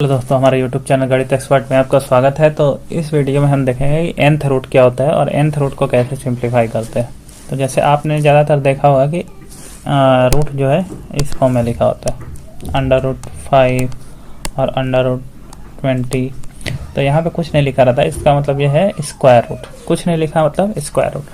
Hello दोस्तों, हमारे YouTube channel गणित एक्सपर्ट में आपका स्वागत है। तो इस वीडियो में हम देखेंगे कि nth रूट क्या होता है और nth रूट को कैसे सिंप्लीफाई करते हैं। तो जैसे आपने ज़्यादातर देखा होगा कि रूट जो है इस फॉर्म में लिखा होता है, √5 और √20। तो यहाँ पे कुछ नहीं लिखा रहता, इसका मतलब यह है स्क्वायर रूट। कुछ नहीं लिखा मतलब स्क्वायर रूट।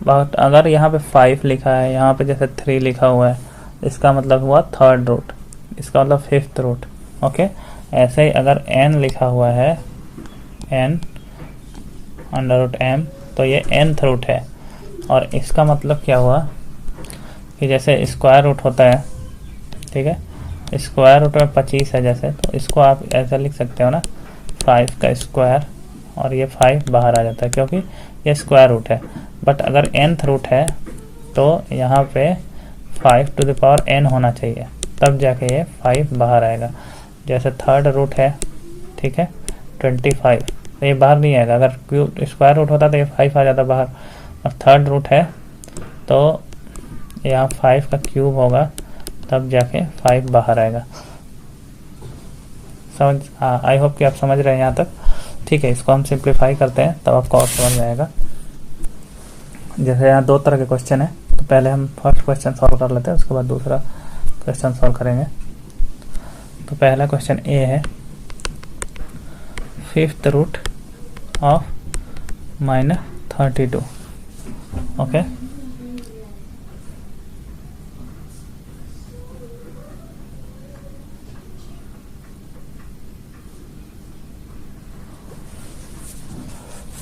बट अगर यहाँ पे 5 लिखा है, यहाँ पे जैसे 3 लिखा हुआ है, इसका मतलब हुआ थर्ड रूट, इसका मतलब फिफ्थ रूट। ओके, ऐसे ही अगर n लिखा हुआ है, n √m, तो ये nth रूट है। और इसका मतलब क्या हुआ कि जैसे स्क्वायर रूट होता है, ठीक है, स्क्वायर रूट में 25 है जैसे, तो इसको आप ऐसा लिख सकते हो ना, 5 का स्क्वायर, और ये 5 बाहर आ जाता है क्योंकि ये स्क्वायर रूट है। बट अगर nth रूट है तो यहाँ पे 5 टू द पावर n होना चाहिए, तब जाके ये 5 बाहर आएगा। जैसे थर्ड रूट है, ठीक है, 25, तो ये बाहर नहीं आएगा। अगर क्यूब स्क्वायर रूट होता तो ये 5 आ जाता बाहर, और थर्ड रूट है तो यहाँ 5 का क्यूब होगा, तब जाके 5 बाहर आएगा। समझ, आई होप कि आप समझ रहे हैं यहाँ तक। ठीक है, इसको हम सिंप्लीफाई करते हैं तब आपको और समझ में आएगा। जैसे यहाँ दो तरह के क्वेश्चन है, तो पहले हम फर्स्ट क्वेश्चन सॉल्व कर लेते हैं, उसके बाद दूसरा क्वेश्चन सॉल्व करेंगे। तो पहला क्वेश्चन ए है, फिफ्थ रूट ऑफ -32। ओके,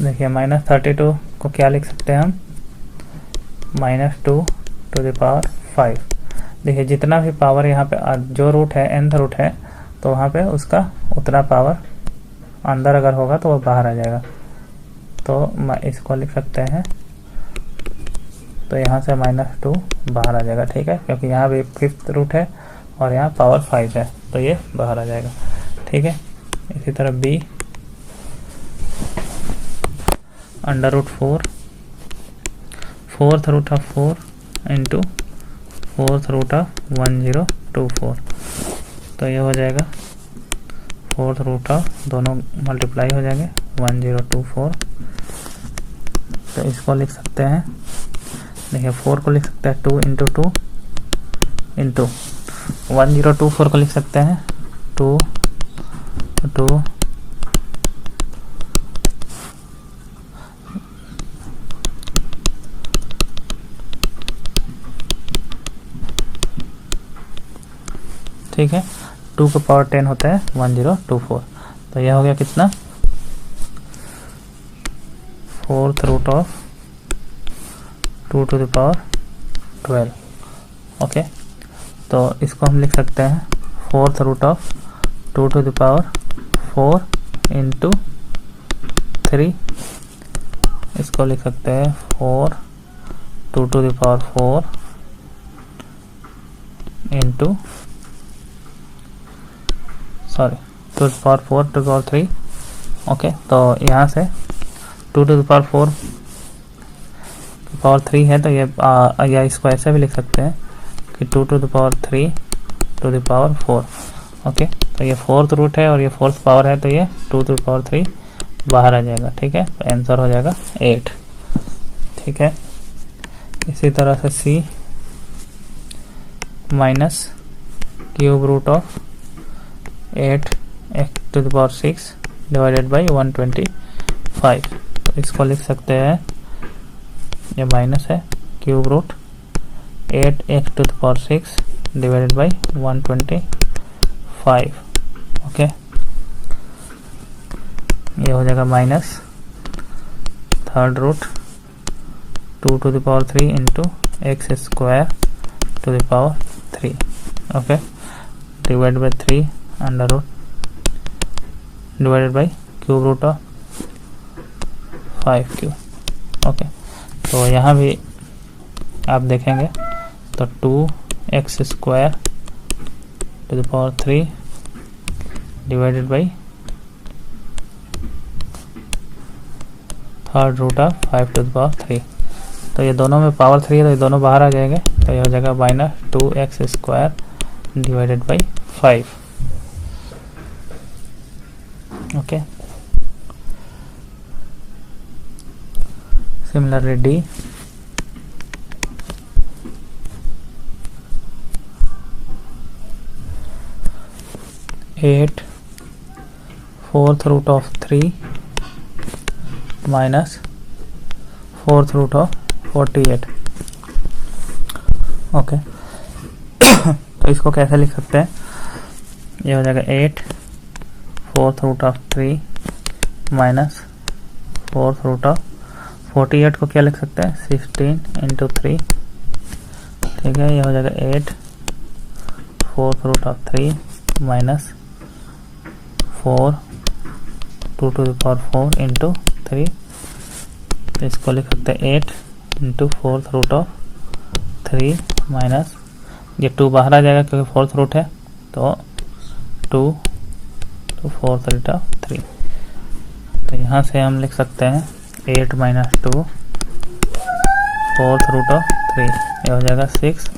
देखिए -32 को क्या लिख सकते हैं हम, -2 टू द पावर 5। देखिए जितना भी पावर यहाँ पे जो रूट है, nth रूट है, तो वहाँ पे उसका उतना पावर अंदर अगर होगा तो वो बाहर आ जाएगा। तो इसको लिख सकते हैं, तो यहाँ से -2 बाहर आ जाएगा, ठीक है, क्योंकि यहाँ भी फिफ्थ रूट है और यहाँ पावर 5 है, तो ये बाहर आ जाएगा, ठीक है। इसी तरह B, √4, fourth root of 4 into fourth root of 1024, तो ये हो जाएगा फोर्थ रूट ऑफ, दोनों मल्टीप्लाई हो जाएंगे, 1024। तो इसको लिख सकते हैं, देखिए 4 को लिख सकते हैं 2 इंटू 2 इंटू 1024 को लिख सकते हैं 2 2 ठीक है, 2 का पावर 10 होता है 1024। तो यह हो गया कितना, fourth root of 2 to the power 12। Okay, तो इसको हम लिख सकते हैं fourth root of 2 to the power 4 into 3। इसको लिख सकते हैं 4 2 to the power 4 into, sorry, 2 to the power 4 to the power 3। Okay, तो यहाँ से 2 टू द पावर 4 पावर 3 है, तो ये या इसको ऐसे भी लिख सकते हैं कि 2 to the power 3 to the power 4। Okay, तो ये फोर्थ रूट है और ये फोर्थ पावर है, तो ये 2 टू द पावर 3 बाहर आ जाएगा, ठीक है। तो आंसर हो जाएगा 8, ठीक है। इसी तरह से C, minus cube root of 8 x to the power 6 divided by 125। तो इसको लिख सकते हैं, ये माइनस है, cube root 8x to the power 6 divided by 125। Okay, ये हो जाएगा minus third root 2 to the power 3 into x square to the power 3। Okay, divide by 3 under root divided by cube root of 5 cube. Okay, तो यहाँ भी आप देखेंगे तो 2x square to the power 3 divided by third root of 5 to the power 3। तो ये दोनों में पावर 3 है, तो ये दोनों बाहर आ जाएंगे, तो ये हो जाएगा -2x square divided by 5। Okay, similarly D, eight fourth root of 3 minus fourth root of 48। Okay तो इसको कैसे लिख सकते हैं, ये हो जाएगा 8 fourth root of 3 minus fourth root of 48 को क्या लिख सकते हैं 16 इंटू 3। ठीक है, ये हो जाएगा 8 fourth root of 3 minus 4 2 to the power 4 into 3। तो इसको लिख सकते हैं 8 into fourth root of 3 minus, ये 2 बाहर आ जाएगा क्योंकि फोर्थ रूट है, तो 2 तो फोर्थ रूट ऑफ 3। तो यहाँ से हम लिख सकते हैं 8 माइनस 2 फोर्थ रूट ऑफ 3, ये हो जाएगा 6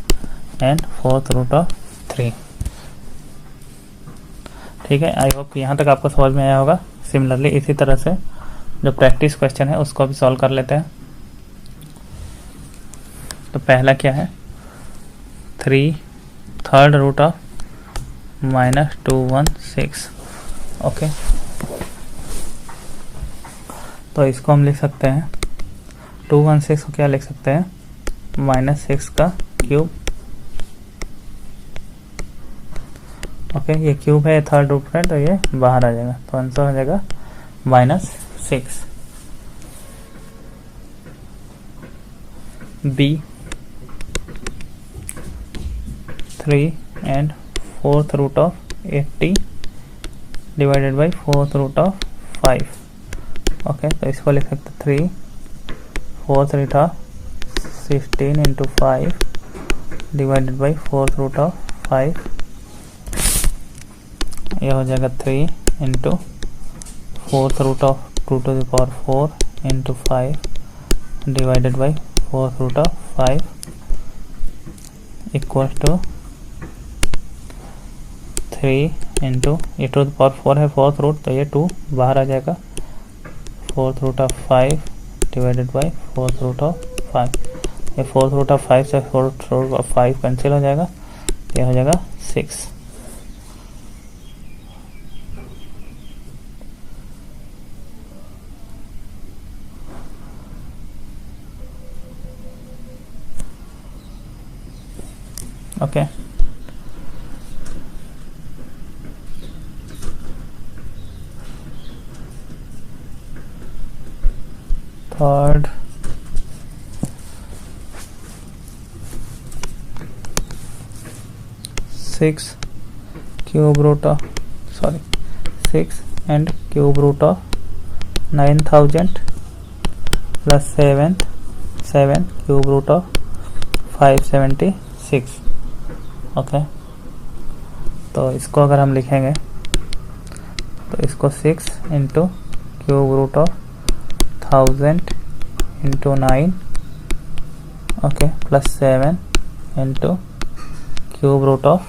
एंड फोर्थ रूट ऑफ 3। ठीक है, आई होप यहाँ तक आपको समझ में आया होगा। सिमिलरली इसी तरह से जो प्रैक्टिस क्वेश्चन है उसको भी सॉल्व कर लेते हैं। तो पहला क्या है 3 थर्ड रूट ऑफ -216। ओके, तो इसको हम लिख सकते हैं 216 को क्या लिख सकते हैं -6 का क्यूब। ओके, ये क्यूब है, थर्ड रूट है, तो ये बाहर आ जाएगा, तो आंसर हो जाएगा -6। B 3 and fourth root of 80 divided by fourth root of 5। Okay, तो इसको लिख सकते 3 fourth root of 16 into 5 divided by fourth root of 5। यह हो जाएगा 3 into fourth root of 2 to the power 4 into 5 divided by fourth root of 5 equal to 3 into, ये 2 to the power 4 है fourth root, तो ये 2 बाहर आ जाएगा, fourth root of 5 divided by fourth root of 5। ये फोर्थ रूट ऑफ 5 से fourth root of 5 cancel हो जाएगा, ये हो जाएगा 6। Okay, third 6 cube root of 6 and cube root of 9000 plus 7 cube root of 576। Okay, तो इसको अगर हम लिखेंगे तो इसको 6 into cube root of 1000 into 9 okay plus 7 into cube root of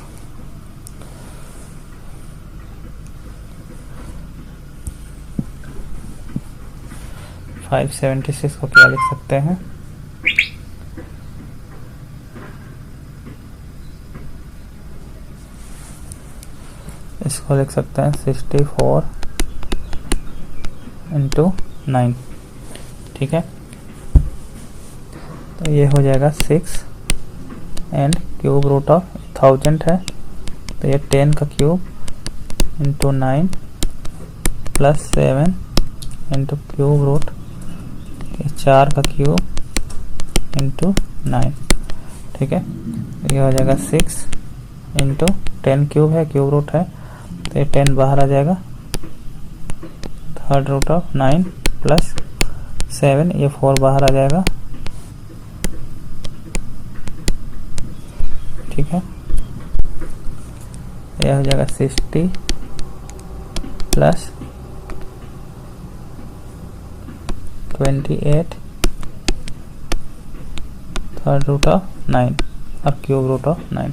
576 को क्या लिख सकते हैं इसको लिख सकते हैं 64 इंटू 9। ठीक है, तो ये हो जाएगा 6 एंड क्यूब रूट ऑफ 1000 है, तो ये 10 का cube into 9 plus 7 into cube root 4 का क्यूब इंटू 9। ठीक है, तो ये हो जाएगा 6 इंटू 10 क्यूब है, क्यूब रूट है, तो ये 10 बाहर आ जाएगा, थर्ड रूट ऑफ 9 प्लस 7, ये 4 बाहर आ जाएगा। ठीक है, यह हो जाएगा 60 प्लस 28 थर्ड रूट ऑफ 9 और क्यूब रूट ऑफ 9।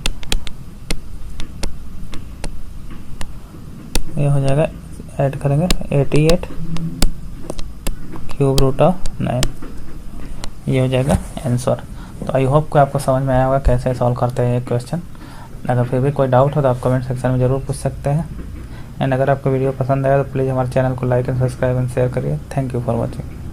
ये हो जाएगा ऐड करेंगे 88 क्यूब रूट ऑफ 9, ये हो जाएगा आंसर। तो आई होप कि आपको समझ में आया होगा कैसे सॉल्व करते हैं ये क्वेश्चन। अगर फिर भी कोई डाउट हो तो आप कमेंट सेक्शन में ज़रूर पूछ सकते हैं। एंड अगर आपको वीडियो पसंद आया तो प्लीज़ हमारे चैनल को like and subscribe and share करिए। Thank you for watching.